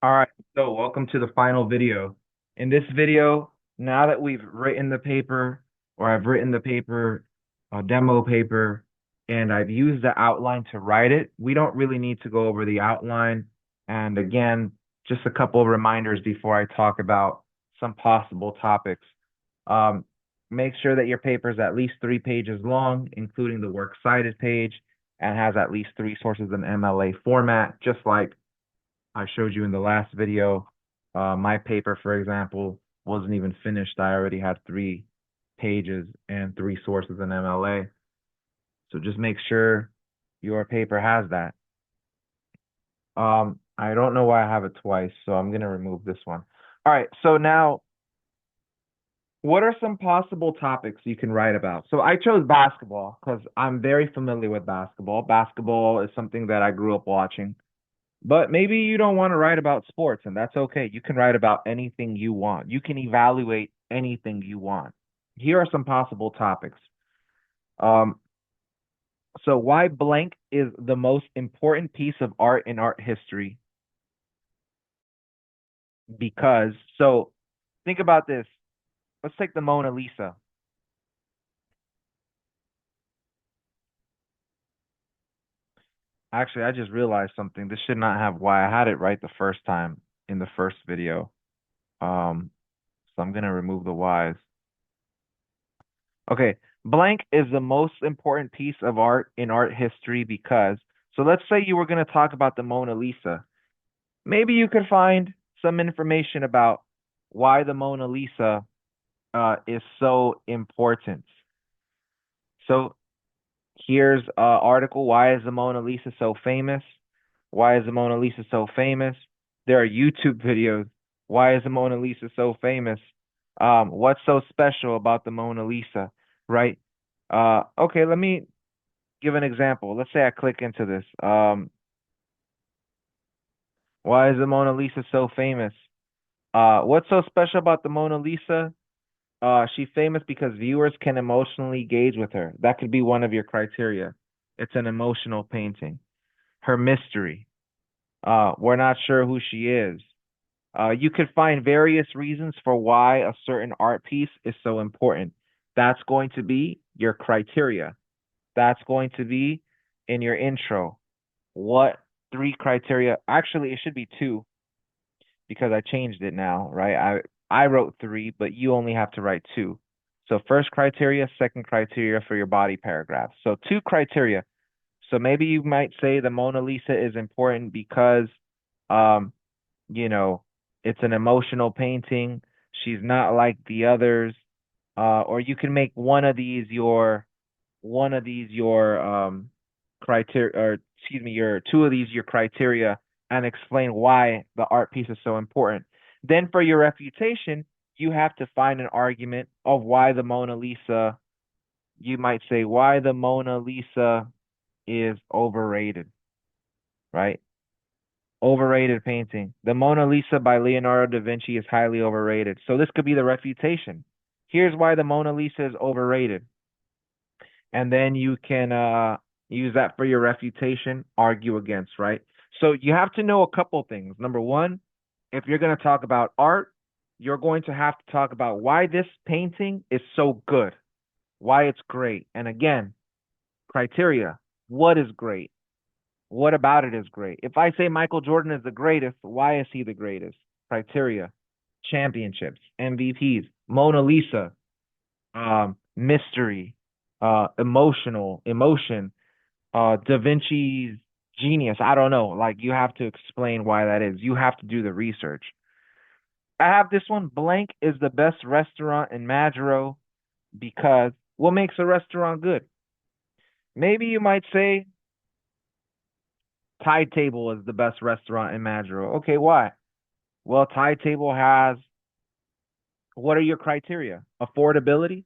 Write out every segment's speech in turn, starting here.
All right, so welcome to the final video. In this video, now that we've written the paper, or I've written the paper, a demo paper, and I've used the outline to write it, we don't really need to go over the outline. And again, just a couple of reminders before I talk about some possible topics. Um, Make sure that your paper is at least 3 pages long, including the works cited page, and has at least three sources in MLA format, just like I showed you in the last video. My paper, for example, wasn't even finished. I already had 3 pages and three sources in MLA. So just make sure your paper has that. I don't know why I have it twice, so I'm gonna remove this one. All right, so now what are some possible topics you can write about? So I chose basketball because I'm very familiar with basketball. Basketball is something that I grew up watching. But maybe you don't want to write about sports, and that's okay. You can write about anything you want. You can evaluate anything you want. Here are some possible topics. Um, so why blank is the most important piece of art in art history? Because, so think about this. Let's take the Mona Lisa. Actually, I just realized something. This should not have why I had it right the first time in the first video. So I'm gonna remove the whys. Okay, blank is the most important piece of art in art history because, so let's say you were going to talk about the Mona Lisa. Maybe you could find some information about why the Mona Lisa is so important. So here's an article. Why is the Mona Lisa so famous? Why is the Mona Lisa so famous? There are YouTube videos. Why is the Mona Lisa so famous? What's so special about the Mona Lisa, right? Okay, let me give an example. Let's say I click into this. Why is the Mona Lisa so famous? What's so special about the Mona Lisa? She's famous because viewers can emotionally engage with her. That could be one of your criteria. It's an emotional painting. Her mystery. We're not sure who she is. You could find various reasons for why a certain art piece is so important. That's going to be your criteria. That's going to be in your intro. What three criteria? Actually, it should be two because I changed it now, right? I wrote three, but you only have to write two. So first criteria, second criteria for your body paragraph. So two criteria. So maybe you might say the Mona Lisa is important because um you know, it's an emotional painting. She's not like the others. Or you can make one of these your criteria, or excuse me, your two of these your criteria, and explain why the art piece is so important. Then for your refutation, you have to find an argument of why the Mona Lisa, you might say why the Mona Lisa is overrated, right? Overrated painting. The Mona Lisa by Leonardo da Vinci is highly overrated. So this could be the refutation. Here's why the Mona Lisa is overrated. And then you can use that for your refutation, argue against, right? So you have to know a couple things. Number one, if you're going to talk about art, you're going to have to talk about why this painting is so good, why it's great. And again, criteria. What is great? What about it is great? If I say Michael Jordan is the greatest, why is he the greatest? Criteria, championships, MVPs, Mona Lisa, mystery, emotion, Da Vinci's genius. I don't know. Like you have to explain why that is. You have to do the research. I have this one. Blank is the best restaurant in Madro because what makes a restaurant good? Maybe you might say Tide Table is the best restaurant in Madro. Okay, why? Well, Tide Table has, what are your criteria? Affordability?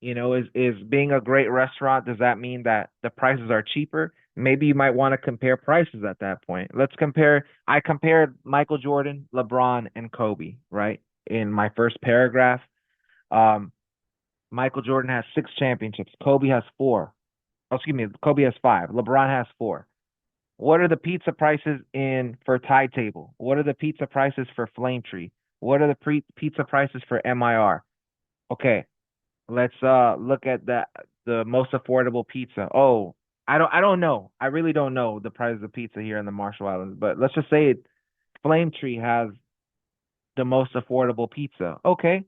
Is being a great restaurant, does that mean that the prices are cheaper? Maybe you might want to compare prices at that point. I compared Michael Jordan, LeBron, and Kobe, right? In my first paragraph. Um, Michael Jordan has 6 championships. Kobe has 4. Oh, excuse me, Kobe has 5. LeBron has 4. What are the pizza prices in for Tide Table? What are the pizza prices for Flame Tree? What are the pizza prices for MIR? Okay, let's look at the most affordable pizza. Oh, I don't know. I really don't know the price of pizza here in the Marshall Islands, but let's just say Flame Tree has the most affordable pizza. Okay,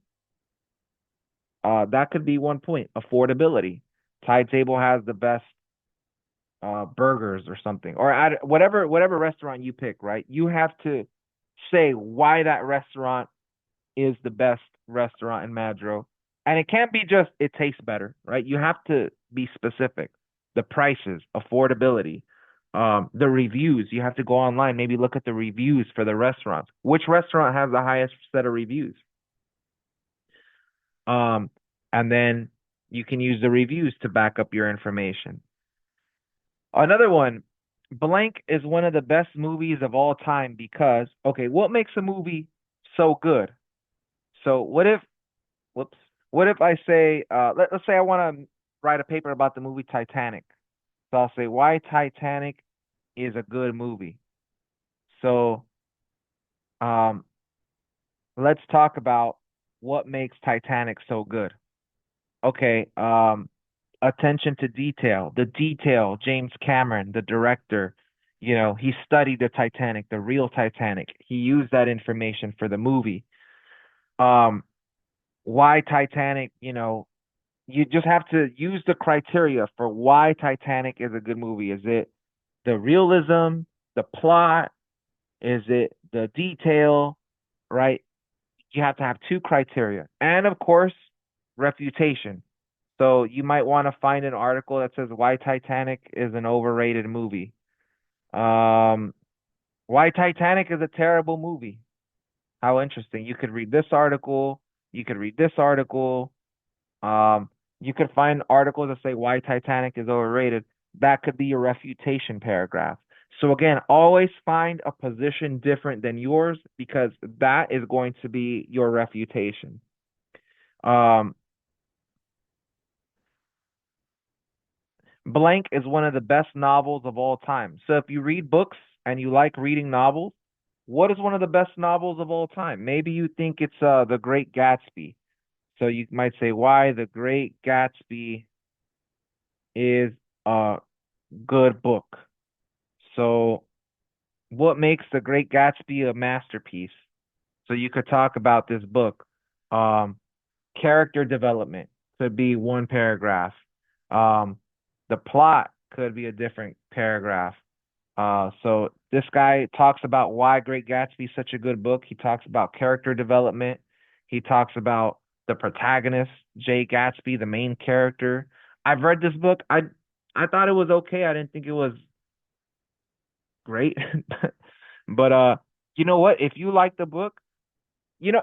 that could be one point. Affordability. Tide Table has the best burgers or something, or at whatever restaurant you pick, right? You have to say why that restaurant is the best restaurant in Madro. And it can't be just it tastes better, right? You have to be specific. The prices, affordability, the reviews. You have to go online, maybe look at the reviews for the restaurants. Which restaurant has the highest set of reviews? Um, and then you can use the reviews to back up your information. Another one, Blank is one of the best movies of all time because, okay, what makes a movie so good? So whoops, what if I say, let's say I want to write a paper about the movie Titanic. So I'll say why Titanic is a good movie. So, um, let's talk about what makes Titanic so good. Okay, attention to detail. The detail, James Cameron, the director, he studied the Titanic, the real Titanic. He used that information for the movie. Um, why Titanic, you just have to use the criteria for why Titanic is a good movie. Is it the realism, the plot? Is it the detail, right? You have to have two criteria. And of course, reputation. So you might want to find an article that says why Titanic is an overrated movie. Um, why Titanic is a terrible movie. How interesting. You could read this article, you could read this article. Um, you could find articles that say why Titanic is overrated. That could be your refutation paragraph. So again, always find a position different than yours because that is going to be your refutation. Um, Blank is one of the best novels of all time. So if you read books and you like reading novels, what is one of the best novels of all time? Maybe you think it's The Great Gatsby. So you might say why The Great Gatsby is a good book. So what makes The Great Gatsby a masterpiece? So you could talk about this book. Um, Character development could be one paragraph. Um, the plot could be a different paragraph. So this guy talks about why Great Gatsby is such a good book. He talks about character development. He talks about the protagonist, Jay Gatsby, the main character. I've read this book. I thought it was okay. I didn't think it was great. But you know what? If you like the book,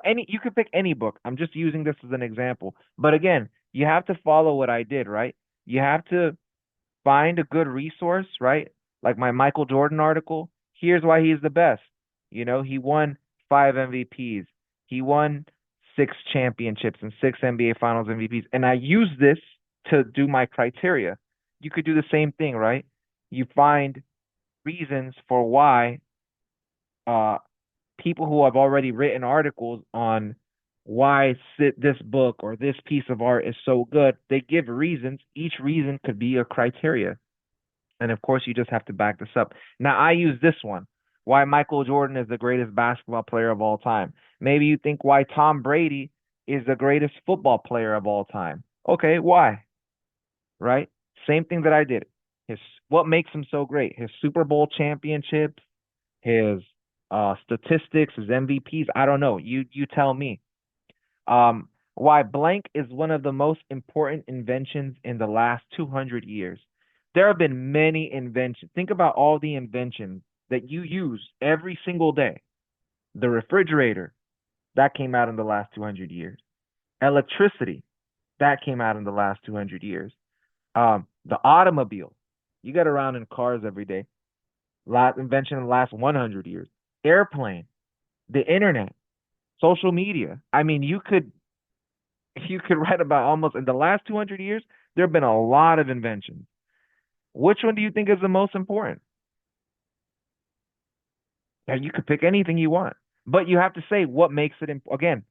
any you could pick any book. I'm just using this as an example. But again, you have to follow what I did, right? You have to find a good resource, right? Like my Michael Jordan article. Here's why he's the best. He won 5 MVPs. He won 6 championships and 6 NBA Finals MVPs. And I use this to do my criteria. You could do the same thing, right? You find reasons for why uh people who have already written articles on why this book or this piece of art is so good, they give reasons. Each reason could be a criteria. And of course, you just have to back this up. Now, I use this one. Why Michael Jordan is the greatest basketball player of all time. Maybe you think why Tom Brady is the greatest football player of all time. Okay, why? Right? Same thing that I did. His What makes him so great? His Super Bowl championships, his statistics, his MVPs. I don't know. You tell me. Why blank is one of the most important inventions in the last 200 years. There have been many inventions. Think about all the inventions that you use every single day. The refrigerator, that came out in the last 200 years. Electricity, that came out in the last 200 years. The automobile, you get around in cars every day. Last invention in the last 100 years. Airplane, the internet, social media. I mean, you could write about almost in the last 200 years, there have been a lot of inventions. Which one do you think is the most important? And you could pick anything you want, but you have to say what makes it again.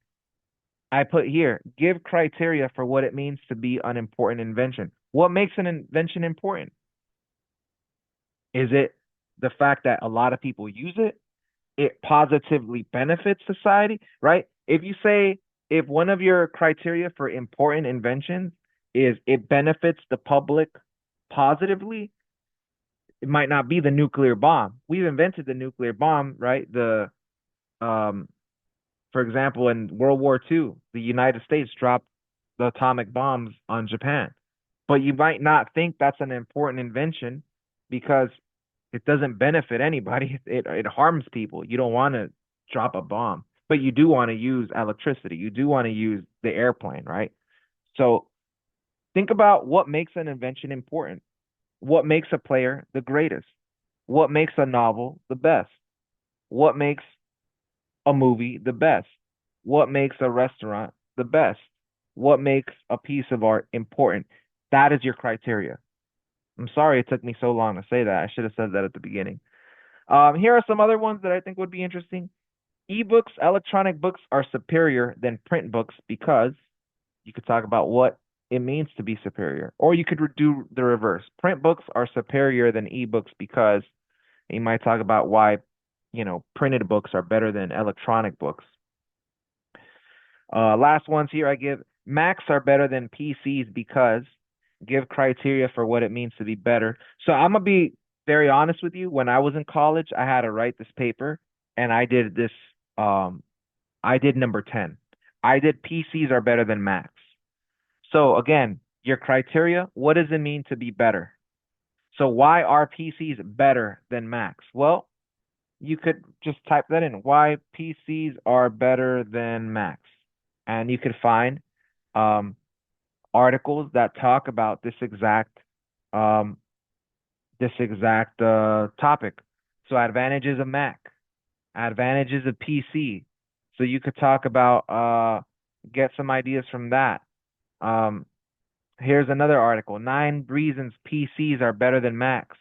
I put here, give criteria for what it means to be an important invention. What makes an invention important? Is it the fact that a lot of people use it? It positively benefits society, right? If you say, if one of your criteria for important inventions is it benefits the public positively, it might not be the nuclear bomb. We've invented the nuclear bomb, right? Um, for example, in World War II, the United States dropped the atomic bombs on Japan. But you might not think that's an important invention because it doesn't benefit anybody. It harms people. You don't want to drop a bomb, but you do want to use electricity. You do want to use the airplane, right? So think about what makes an invention important. What makes a player the greatest? What makes a novel the best? What makes a movie the best? What makes a restaurant the best? What makes a piece of art important? That is your criteria. I'm sorry it took me so long to say that. I should have said that at the beginning. Here are some other ones that I think would be interesting. Ebooks, electronic books are superior than print books because you could talk about what it means to be superior, or you could do the reverse. Print books are superior than ebooks because you might talk about why, printed books are better than electronic books. Last ones here I give Macs are better than PCs because give criteria for what it means to be better. So I'm gonna be very honest with you. When I was in college, I had to write this paper and I did this I did number 10. I did PCs are better than Macs. So again, your criteria, what does it mean to be better? So why are PCs better than Macs? Well, you could just type that in. Why PCs are better than Macs. And you could find um, articles that talk about um, this exact topic. So advantages of Mac, advantages of PC. So you could talk about get some ideas from that. Um, Here's another article: 9 reasons PCs are better than Macs.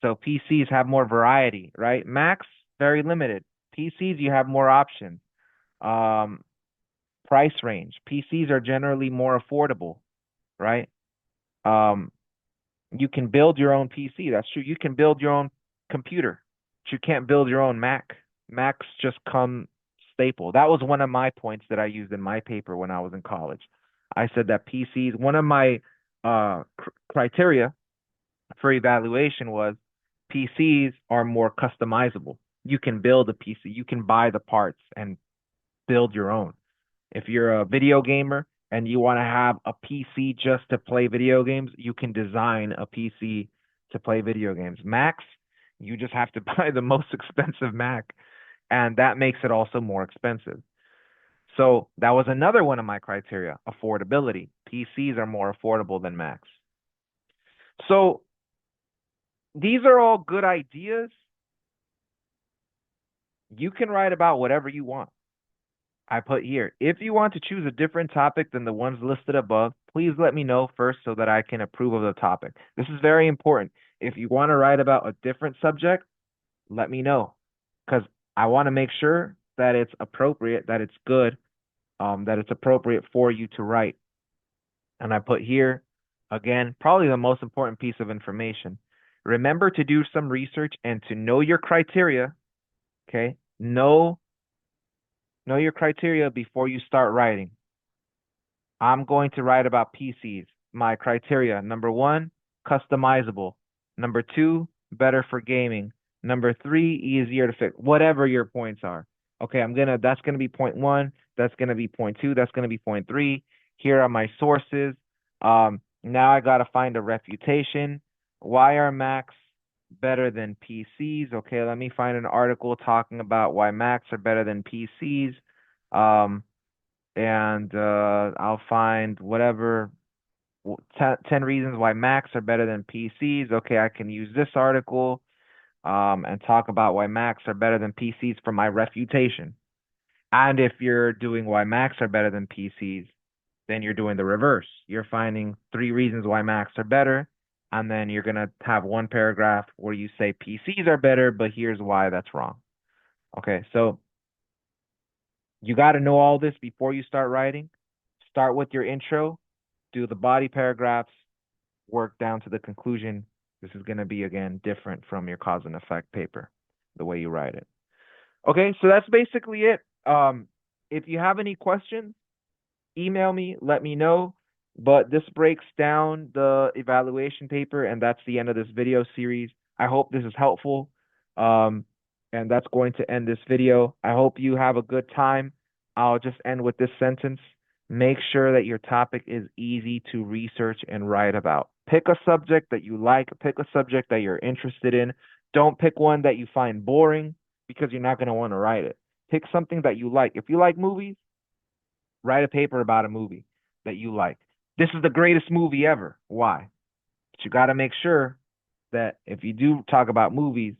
So PCs have more variety, right? Macs very limited. PCs you have more options. Um, Price range. PCs are generally more affordable, right? Um, you can build your own PC. That's true. You can build your own computer, but you can't build your own Mac. Macs just come staple. That was one of my points that I used in my paper when I was in college. I said that PCs, one of my criteria for evaluation was PCs are more customizable. You can build a PC, you can buy the parts and build your own. If you're a video gamer and you want to have a PC just to play video games, you can design a PC to play video games. Macs, you just have to buy the most expensive Mac, and that makes it also more expensive. So that was another one of my criteria, affordability. PCs are more affordable than Macs. So these are all good ideas. You can write about whatever you want. I put here, if you want to choose a different topic than the ones listed above, please let me know first so that I can approve of the topic. This is very important. If you want to write about a different subject, let me know because I want to make sure that it's appropriate, that it's good, that it's appropriate for you to write. And I put here, again, probably the most important piece of information. Remember to do some research and to know your criteria, okay? Know your criteria before you start writing. I'm going to write about PCs. My criteria: number one, customizable. Number two, better for gaming. Number three, easier to fix. Whatever your points are. Okay, that's gonna be point one. That's gonna be point two. That's gonna be point three. Here are my sources. Now I gotta find a refutation. Why are Macs better than PCs? Okay, let me find an article talking about why Macs are better than PCs. And I'll find whatever 10 reasons why Macs are better than PCs. Okay, I can use this article and talk about why Macs are better than PCs for my refutation. And if you're doing why Macs are better than PCs, then you're doing the reverse. You're finding 3 reasons why Macs are better, and then you're going to have one paragraph where you say PCs are better, but here's why that's wrong. Okay, so you got to know all this before you start writing. Start with your intro, do the body paragraphs, work down to the conclusion. This is going to be, again, different from your cause and effect paper, the way you write it. Okay, so that's basically it. If you have any questions, email me, let me know. But this breaks down the evaluation paper, and that's the end of this video series. I hope this is helpful. Um, and that's going to end this video. I hope you have a good time. I'll just end with this sentence. Make sure that your topic is easy to research and write about. Pick a subject that you like, pick a subject that you're interested in. Don't pick one that you find boring because you're not going to want to write it. Pick something that you like. If you like movies, write a paper about a movie that you like. This is the greatest movie ever. Why? But you got to make sure that if you do talk about movies,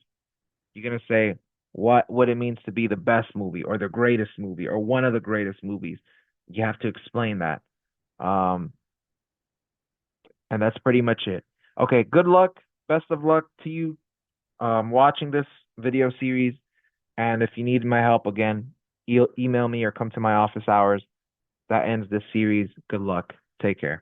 you're going to say what it means to be the best movie or the greatest movie or one of the greatest movies. You have to explain that. Um, and that's pretty much it. Okay, good luck. Best of luck to you watching this video series. And if you need my help again, email me or come to my office hours. That ends this series. Good luck. Take care.